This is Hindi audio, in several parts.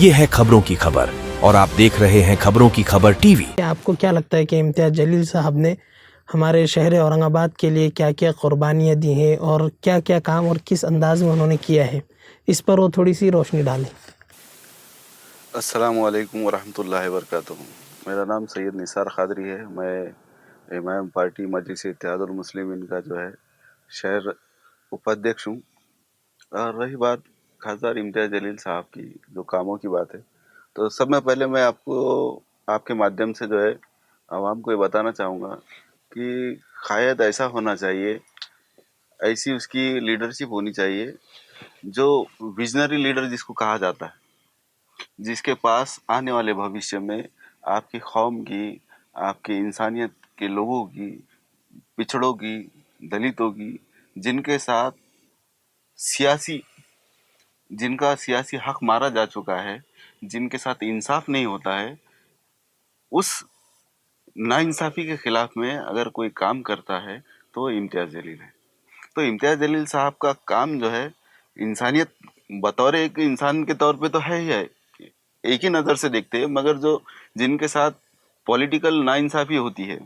ये है खबरों की खबर और आप देख रहे हैं खबरों की खबर टीवी। आपको क्या लगता है कि इम्तियाज़ जलील साहब ने हमारे शहर औरंगाबाद के लिए क्या क्या कुर्बानियाँ दी हैं और क्या क्या काम और किस अंदाज में उन्होंने किया है, इस पर वो थोड़ी सी रोशनी डालें। अस्सलामु अलैकुम वरहमतुल्लाहि वबरकातुहू। मेरा नाम सैयद निसार क़ादरी है। मैं इमाम पार्टी मजलिस इत्तेहादुल मुस्लिमीन का जो है शहर उपाध्यक्ष हूँ। और रही बात खासदार इम्तियाज़ जलील साहब की जो कामों की बात है, तो सब में पहले मैं आपको आपके माध्यम से जो है आवाम को ये बताना चाहूँगा कि शायद ऐसा होना चाहिए, ऐसी उसकी लीडरशिप होनी चाहिए जो विजनरी लीडर जिसको कहा जाता है, जिसके पास आने वाले भविष्य में आपकी कौम की, आपकी इंसानियत के लोगों की, पिछड़ों की, दलितों की, जिनके साथ सियासी जिनका सियासी हक मारा जा चुका है, जिनके साथ इंसाफ नहीं होता है, उस नाइंसाफ़ी के खिलाफ में अगर कोई काम करता है तो वो इम्तियाज़ जलील है। तो इम्तियाज़ जलील साहब का काम जो है इंसानियत बतौर एक इंसान के तौर पे तो है ही है, एक ही नज़र से देखते हैं, मगर जो जिनके साथ पॉलिटिकल नाइंसाफ़ी होती है,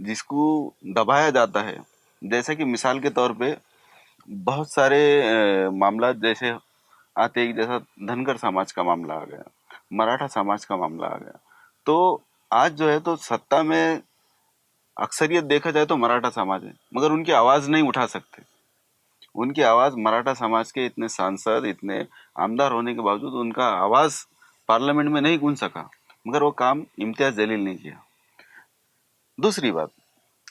जिसको दबाया जाता है, जैसे कि मिसाल के तौर पे बहुत सारे मामला जैसे आते ही, जैसा धनगर समाज का मामला आ गया, मराठा समाज का मामला आ गया, तो आज जो है तो सत्ता में अक्सरियत देखा जाए तो मराठा समाज है, मगर उनकी आवाज़ नहीं उठा सकते। उनकी आवाज़ मराठा समाज के इतने सांसद, इतने आमदार होने के बावजूद उनका आवाज़ पार्लियामेंट में नहीं गूंज सका, मगर वो काम इम्तियाज़ जलील ने किया। दूसरी बात,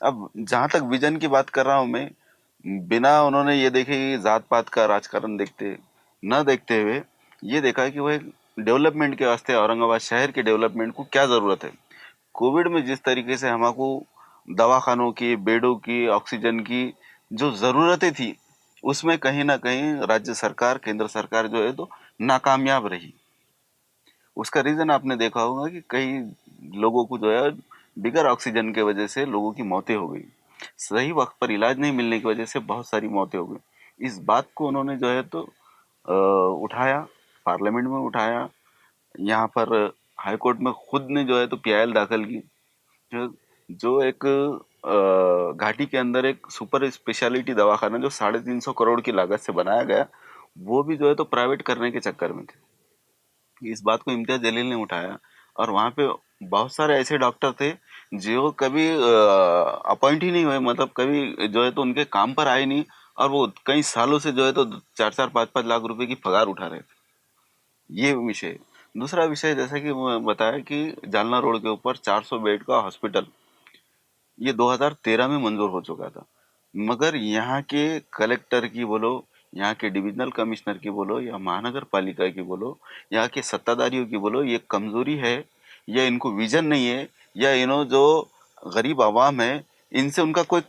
अब जहाँ तक विजन की बात कर रहा हूँ मैं, बिना उन्होंने ये देखे कि जात पात का राजकारण देखते हुए ये देखा कि वो एक डेवलपमेंट के वास्ते औरंगाबाद शहर के डेवलपमेंट को क्या ज़रूरत है। कोविड में जिस तरीके से हमको दवाखानों की, बेडों की, ऑक्सीजन की जो ज़रूरतें थी, उसमें कहीं ना कहीं राज्य सरकार, केंद्र सरकार जो है तो नाकामयाब रही। उसका रीज़न आपने देखा होगा कि कई लोगों को जो है बिगर ऑक्सीजन के वजह से लोगों की मौतें हो गई, सही वक्त पर इलाज नहीं मिलने की वजह से बहुत सारी मौतें हो गई। इस बात को उन्होंने जो है तो उठाया, पार्लियामेंट में उठाया, यहाँ पर हाई कोर्ट में खुद ने जो है तो पीआईएल दाखिल की, जो जो एक घाटी के अंदर एक सुपर स्पेशलिटी दवाखाना जो 350 करोड़ की लागत से बनाया गया, वो भी जो है तो प्राइवेट करने के चक्कर में थे। इस बात को इम्तियाज जलील ने उठाया और वहाँ पे बहुत सारे ऐसे डॉक्टर थे जो कभी अपॉइंट ही नहीं हुए, मतलब कभी जो है तो उनके काम पर आए नहीं, और वो कई सालों से जो है तो 4-4, 5-5 लाख रुपए की पगार उठा रहे थे। ये विषय। दूसरा विषय, जैसा कि मैं बताया कि जालना रोड के ऊपर 400 बेड का हॉस्पिटल ये 2013 में मंजूर हो चुका था, मगर यहाँ के कलेक्टर की बोलो, यहाँ के डिविजनल कमिश्नर की बोलो, या महानगर पालिका की बोलो, यहाँ के सत्ताधारियों की बोलो, ये कमजोरी है या इनको विजन नहीं है, या इन्हों जो गरीब आवाम है इनसे उनका कोई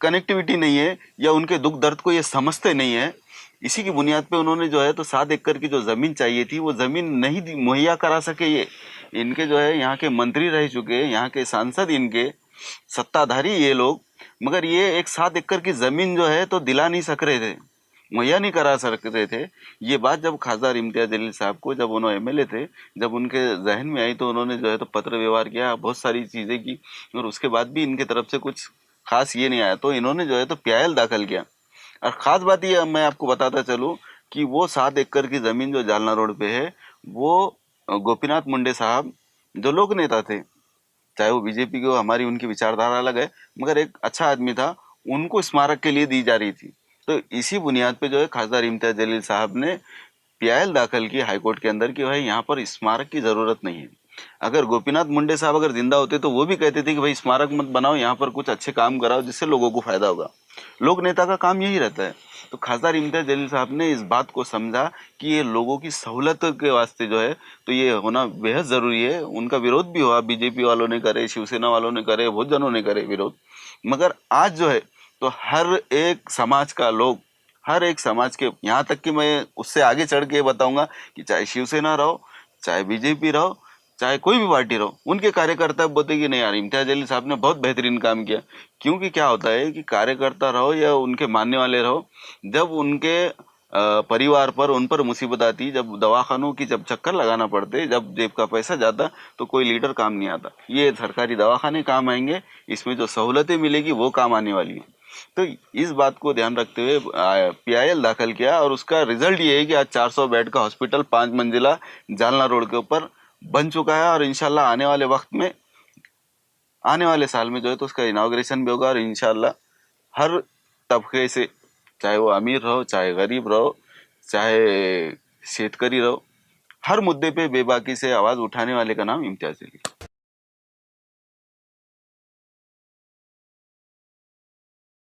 कनेक्टिविटी नहीं है, या उनके दुख दर्द को ये समझते नहीं है। इसी की बुनियाद पे उन्होंने जो है तो 7 एकड़ की जो जमीन चाहिए थी वो जमीन नहीं मुहैया करा सके। ये इनके जो है यहाँ के मंत्री रह चुके, यहाँ के सांसद, इनके सत्ताधारी ये लोग, मगर ये एक 7 एकड़ की जमीन जो है तो दिला नहीं सक रहे थे, मुहैया नहीं करा सकते थे। ये बात जब खासदार इम्तियाज जलील साहब को, जब उन्होंने एमएलए थे, जब उनके जहन में आई, तो उन्होंने जो है तो पत्र व्यवहार किया, बहुत सारी चीजें की, और उसके बाद भी इनके तरफ से कुछ खास ये नहीं आया, तो इन्होंने जो है तो पीआईएल दाखिल किया। और ख़ास बात ये मैं आपको बताता चलूँ कि वो 7 एकड़ की ज़मीन जो जालना रोड पे है, वो गोपीनाथ मुंडे साहब जो लोक नेता थे, चाहे वो बीजेपी के हो, हमारी उनकी विचारधारा अलग है, मगर एक अच्छा आदमी था, उनको स्मारक के लिए दी जा रही थी। तो इसी बुनियाद पे जो है खासदार इम्तियाज जलील साहब ने पीआईएल दाखिल की हाईकोर्ट के अंदर कि भाई यहाँ पर स्मारक की ज़रूरत नहीं है। अगर गोपीनाथ मुंडे साहब अगर जिंदा होते तो वो भी कहते थे कि भाई स्मारक मत बनाओ, यहाँ पर कुछ अच्छे काम कराओ जिससे लोगों को फायदा होगा। लोक नेता का काम यही रहता है। तो खासदार इम्तियाज जलील साहब ने इस बात को समझा कि ये लोगों की सहूलत के वास्ते जो है तो ये होना बेहद ज़रूरी है। उनका विरोध भी हुआ, बीजेपी वालों ने करे, शिवसेना वालों ने करे, बहुत जनों ने करे विरोध, मगर आज जो है तो हर एक समाज का लोग, हर एक समाज के, यहाँ तक कि मैं उससे आगे चढ़ के बताऊंगा कि चाहे शिवसेना रहो, चाहे बीजेपी रहो, चाहे कोई भी पार्टी रहो, उनके कार्यकर्ता बोलते कि नहीं यार इम्तियाज जलील साहब ने बहुत बेहतरीन काम किया। क्योंकि क्या होता है कि कार्यकर्ता रहो या उनके मानने वाले रहो, जब उनके परिवार पर, उन पर मुसीबत आती, जब दवाखानों की जब चक्कर लगाना पड़ते, जब जेब का पैसा जाता तो कोई लीडर काम नहीं आता। ये सरकारी दवाखाने काम आएंगे, इसमें जो सहूलतें मिलेगी वो काम आने वाली है। तो इस बात को ध्यान रखते हुए PIL दाखिल किया और उसका रिजल्ट ये है कि आज 400 बेड का हॉस्पिटल 5 मंजिला जालना रोड के ऊपर बन चुका है और इंशाल्लाह आने वाले साल में जो है तो उसका इनाग्रेशन भी होगा और इंशाल्लाह हर तबके से, चाहे वो अमीर रहो, चाहे गरीब रहो, चाहे शेतकरी रहो, हर मुद्दे पे बेबाकी से आवाज उठाने वाले का नाम इम्तियाज जलील।